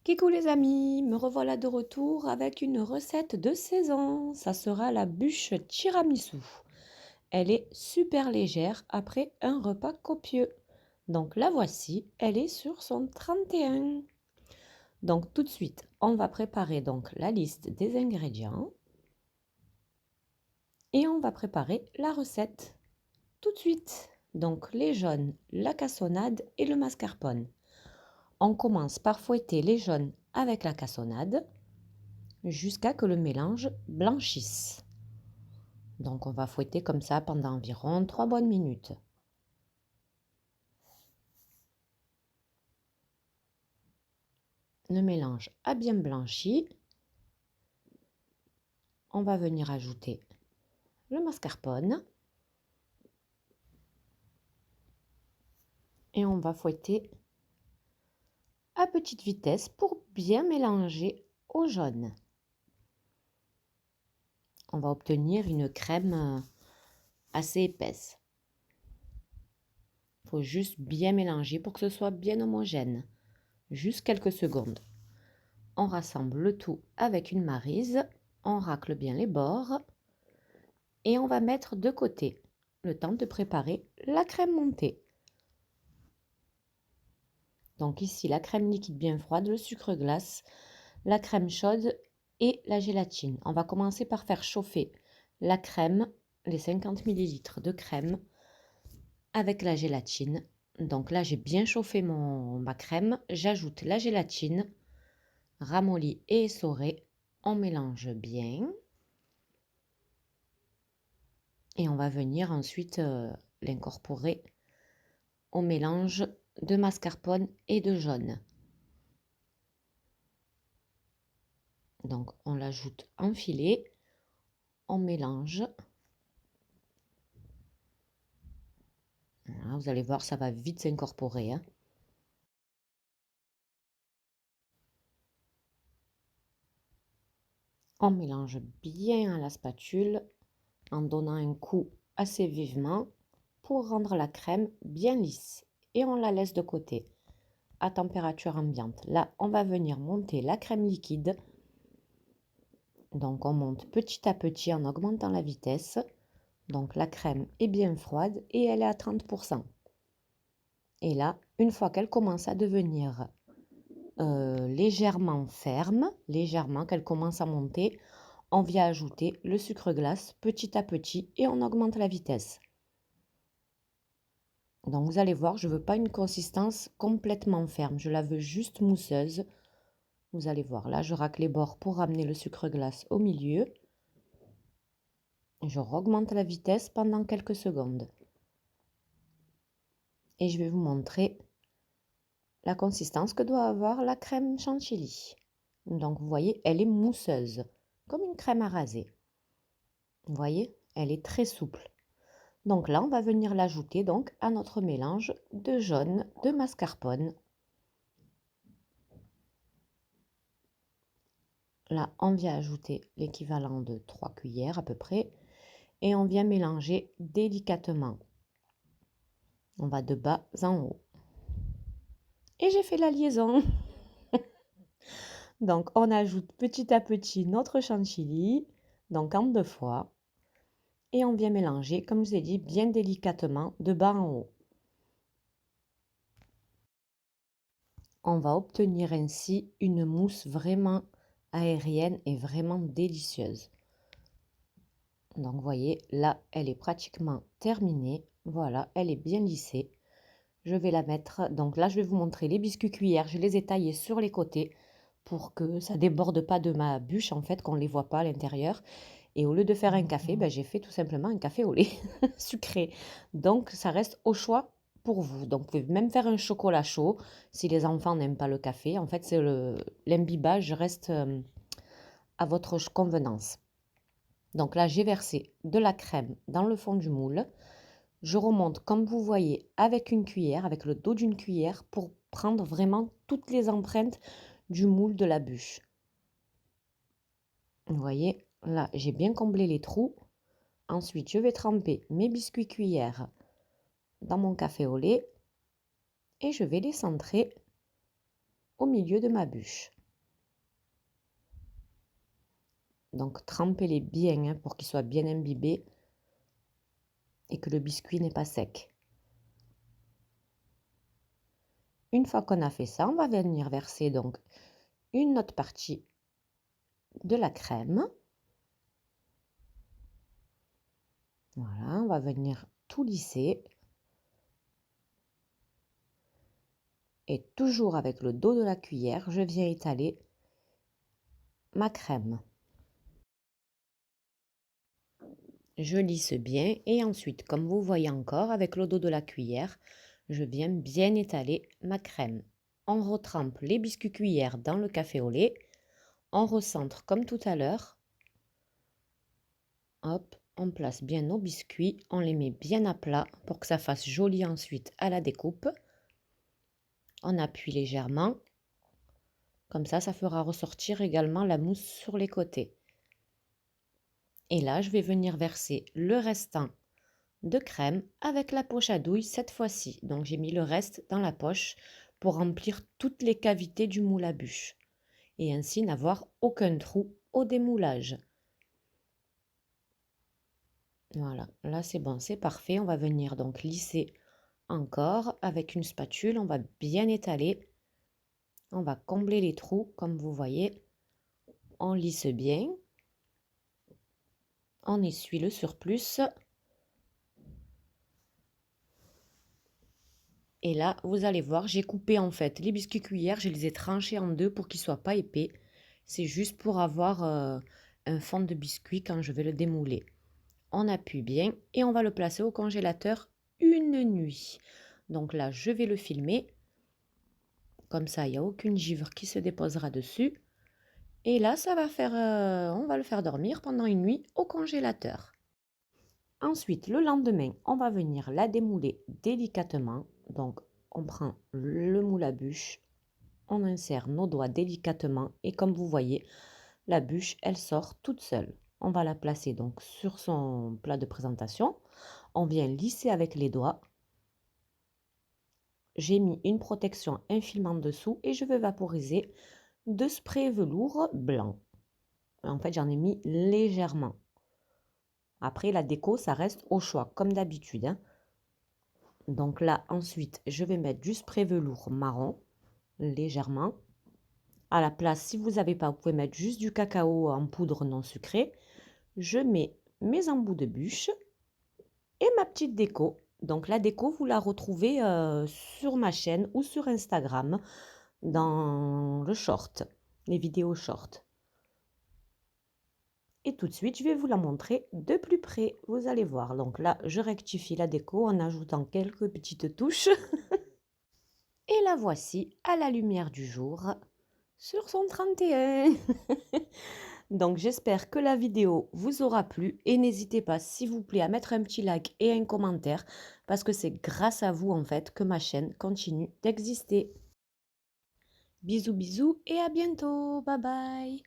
Coucou les amis, me revoilà de retour avec une recette de saison. Ça sera la bûche tiramisu. Elle est super légère après un repas copieux. Donc la voici, elle est sur son 31. Donc tout de suite, on va préparer donc la liste des ingrédients et on va préparer la recette. Tout de suite. Donc les jaunes, la cassonade et le mascarpone. On commence par fouetter les jaunes avec la cassonade jusqu'à que le mélange blanchisse. Donc on va fouetter comme ça pendant environ 3 bonnes minutes. Le mélange a bien blanchi. On va venir ajouter le mascarpone. Et on va fouetter à petite vitesse pour bien mélanger au jaune. On va obtenir une crème assez épaisse. Il faut juste bien mélanger pour que ce soit bien homogène. Juste quelques secondes. On rassemble le tout avec une maryse. On racle bien les bords. Et on va mettre de côté le temps de préparer la crème montée. Donc ici, la crème liquide bien froide, le sucre glace, la crème chaude et la gélatine. On va commencer par faire chauffer la crème, les 50 ml de crème avec la gélatine. Donc là, j'ai bien chauffé ma crème. J'ajoute la gélatine, ramollie et essorée. On mélange bien. Et on va venir ensuite l'incorporer au mélange de mascarpone et de jaune. Donc on l'ajoute en filet, on mélange. Voilà, vous allez voir, ça va vite s'incorporer. On mélange bien à la spatule en donnant un coup assez vivement pour rendre la crème bien lisse. Et on la laisse de côté à température ambiante. Là, on va venir monter la crème liquide. Donc on monte petit à petit en augmentant la vitesse. Donc la crème est bien froide et elle est à 30%. Et là, une fois qu'elle commence à devenir légèrement ferme, légèrement qu'elle commence à monter, on vient ajouter le sucre glace petit à petit et on augmente la vitesse. Donc vous allez voir, je ne veux pas une consistance complètement ferme, je la veux juste mousseuse. Vous allez voir, là je racle les bords pour ramener le sucre glace au milieu. Je augmente la vitesse pendant quelques secondes. Et je vais vous montrer la consistance que doit avoir la crème chantilly. Donc vous voyez, elle est mousseuse, comme une crème à raser. Vous voyez, elle est très souple. Donc là, on va venir l'ajouter donc à notre mélange de jaune, de mascarpone. Là, on vient ajouter l'équivalent de 3 cuillères à peu près. Et on vient mélanger délicatement. On va de bas en haut. Et j'ai fait la liaison. Donc, on ajoute petit à petit notre chantilly, donc en 2 fois. Et on vient mélanger, comme je vous ai dit, bien délicatement de bas en haut. On va obtenir ainsi une mousse vraiment aérienne et vraiment délicieuse. Donc, vous voyez, là, elle est pratiquement terminée. Voilà, elle est bien lissée. Je vais la mettre, donc là, je vais vous montrer les biscuits cuillères. Je les ai taillés sur les côtés pour que ça déborde pas de ma bûche, en fait, qu'on ne les voit pas à l'intérieur. Et au lieu de faire un café, ben, j'ai fait tout simplement un café au lait sucré. Donc, ça reste au choix pour vous. Donc, vous pouvez même faire un chocolat chaud si les enfants n'aiment pas le café. En fait, c'est l'imbibage reste à votre convenance. Donc là, j'ai versé de la crème dans le fond du moule. Je remonte, comme vous voyez, avec une cuillère, avec le dos d'une cuillère, pour prendre vraiment toutes les empreintes du moule de la bûche. Vous voyez, là, j'ai bien comblé les trous. Ensuite, je vais tremper mes biscuits cuillères dans mon café au lait et je vais les centrer au milieu de ma bûche. Donc trempez-les bien hein, pour qu'ils soient bien imbibés et que le biscuit n'est pas sec. Une fois qu'on a fait ça, on va venir verser donc une autre partie de la crème. Voilà, on va venir tout lisser. Et toujours avec le dos de la cuillère, je viens étaler ma crème. Je lisse bien et ensuite, comme vous voyez encore, avec le dos de la cuillère, je viens bien étaler ma crème. On retrempe les biscuits cuillères dans le café au lait. On recentre comme tout à l'heure. Hop, on place bien nos biscuits. On les met bien à plat pour que ça fasse joli ensuite à la découpe. On appuie légèrement. Comme ça fera ressortir également la mousse sur les côtés. Et là, je vais venir verser le restant de crème avec la poche à douille cette fois-ci. Donc j'ai mis le reste dans la poche pour remplir toutes les cavités du moule à bûche et ainsi n'avoir aucun trou au démoulage. Voilà, là c'est bon, c'est parfait. On va venir donc lisser encore avec une spatule. On va bien étaler. On va combler les trous comme vous voyez. On lisse bien. On essuie le surplus. Et là, vous allez voir, j'ai coupé en fait les biscuits cuillères, je les ai tranchés en deux pour qu'ils ne soient pas épais. C'est juste pour avoir un fond de biscuit quand je vais le démouler. On appuie bien et on va le placer au congélateur une nuit. Donc là, je vais le filmer. Comme ça, il n'y a aucune givre qui se déposera dessus. Et là, ça va faire, on va le faire dormir pendant une nuit au congélateur. Ensuite, le lendemain, on va venir la démouler délicatement. Donc, on prend le moule à bûche, on insère nos doigts délicatement et comme vous voyez, la bûche, elle sort toute seule. On va la placer donc sur son plat de présentation. On vient lisser avec les doigts. J'ai mis une protection infilme en dessous et je vais vaporiser de spray velours blanc. En fait, j'en ai mis légèrement. Après, la déco, ça reste au choix, comme d'habitude, hein. Donc là, ensuite, je vais mettre du spray velours marron, légèrement. À la place, si vous n'avez pas, vous pouvez mettre juste du cacao en poudre non sucrée. Je mets mes embouts de bûche et ma petite déco. Donc la déco, vous la retrouvez sur ma chaîne ou sur Instagram dans le short, les vidéos short. Et tout de suite, je vais vous la montrer de plus près. Vous allez voir. Donc là, je rectifie la déco en ajoutant quelques petites touches. Et la voici à la lumière du jour sur son 31. Donc j'espère que la vidéo vous aura plu et n'hésitez pas s'il vous plaît à mettre un petit like et un commentaire parce que c'est grâce à vous en fait que ma chaîne continue d'exister. Bisous bisous et à bientôt. Bye bye.